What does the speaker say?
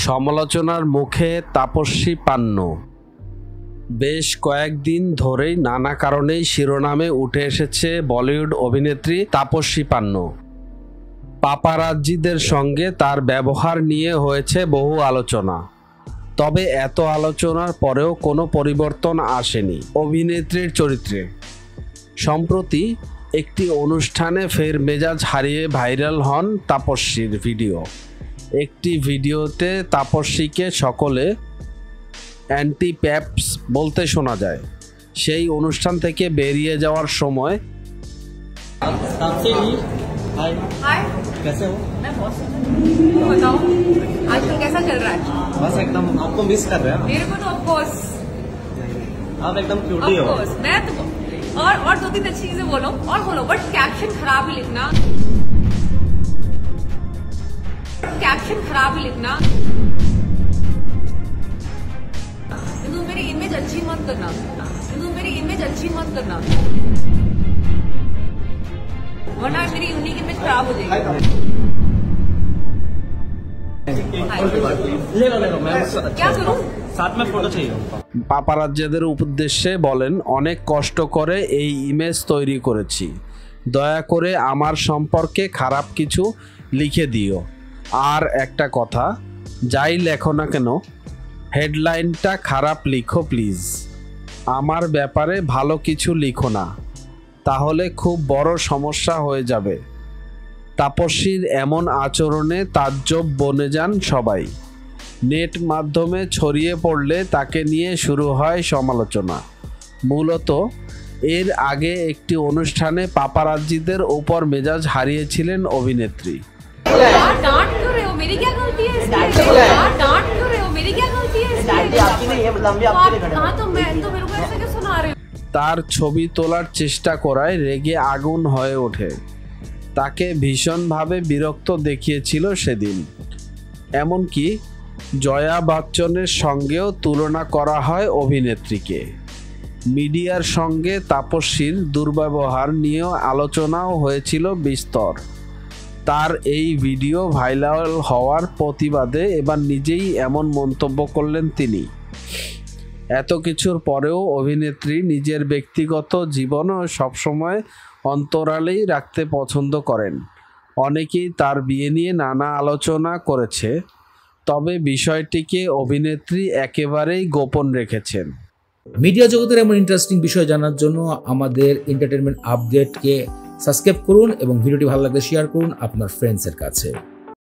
সমালোচনার মুখে তাপস্বী পান্নু। বেশ কয়েকদিন ধরেই নানা কারণেই শিরোনামে উঠে এসেছে বলিউড অভিনেত্রী তাপস্বী পান্নু। পাপারাজ্জিদের সঙ্গে তার ব্যবহার নিয়ে হয়েছে বহু আলোচনা। তবে এত আলোচনার পরেও কোনো পরিবর্তন আসেনি অভিনেত্রীর চরিত্রে। সম্প্রতি একটি অনুষ্ঠানে ফের মেজাজ হারিয়ে ভাইরাল হন তাপস্বীর ভিডিও। একটি ভিডিওতে তাপস্বীকে সকলে অ্যান্টি প্যাপস বলতে শোনা যায়। সেই অনুষ্ঠান থেকে বেরিয়ে যাওয়ার সময় हाय कैसे हो? मैं बहुत बताओ आजकल कैसा चल रहा है? बस एकदम आपको मिस कर रहे हैं। मेरे को तो ऑफ कोर्स आप एकदम क्यूटी हो। मैं तो और दो तीन अच्छी चीजें बोलो बट कैप्शन खराब ही लिखना। तू मेरी इमेज अच्छी मत करना वरना मेरी यूनिक इमेज खराब हो जाएगी। क्या करूं? साथ में फोटो चाहिए। পাপারাজ্জিদের উদ্দেশ্যে বলেন, অনেক কষ্ট করে এই ইমেজ তৈরি করেছি, দয়া করে আমার সম্পর্কে খারাপ কিছু লিখে দিও। আর একটা কথা, যাই লেখো না কেন হেডলাইনটা খারাপ লিখো প্লিজ। আমার ব্যাপারে ভালো কিছু লিখো না, তাহলে খুব বড় সমস্যা হয়ে যাবে। তাপস্বীর এমন আচরণে তাজ্জব বনে যান সবাই। নেট মাধ্যমে ছড়িয়ে পড়লে তাকে নিয়ে শুরু হয় সমালোচনা। মূলত এর আগে একটি অনুষ্ঠানে পাপারাজ্জিদের উপর মেজাজ হারিয়েছিলেন অভিনেত্রী। তার ছবি তোলার চেষ্টা করায় রেগে আগুন হয়ে ওঠে। তাকে ভীষণভাবে বিরক্ত দেখিয়েছিল সেদিন। এমনকি জয়া বচ্চনের সঙ্গেও তুলনা করা হয় অভিনেত্রীকে। মিডিয়ার সঙ্গে তাপস্বীর দুর্ব্যবহার নিয়েও আলোচনাও হয়েছিল বিস্তর। তার এই ভিডিও ভাইরাল হওয়ার প্রতিবাদে এবার নিজেই এমন মন্তব্য করলেন তিনি। এত কিছুর পরেও অভিনেত্রী নিজের ব্যক্তিগত জীবনও সবসময় অন্তরালেই রাখতে পছন্দ করেন। অনেকেই তার বিয়ে নিয়ে নানা আলোচনা করেছে, তবে বিষয়টিকে অভিনেত্রী একেবারেই গোপন রেখেছেন। মিডিয়া জগতের এমন ইন্টারেস্টিং বিষয় জানার জন্য আমাদের এন্টারটেনমেন্ট আপডেটকে সাবস্ক্রাইব করুন এবং ভিডিওটি ভালো লাগলে শেয়ার করুন আপনার ফ্রেন্ডসের কাছে।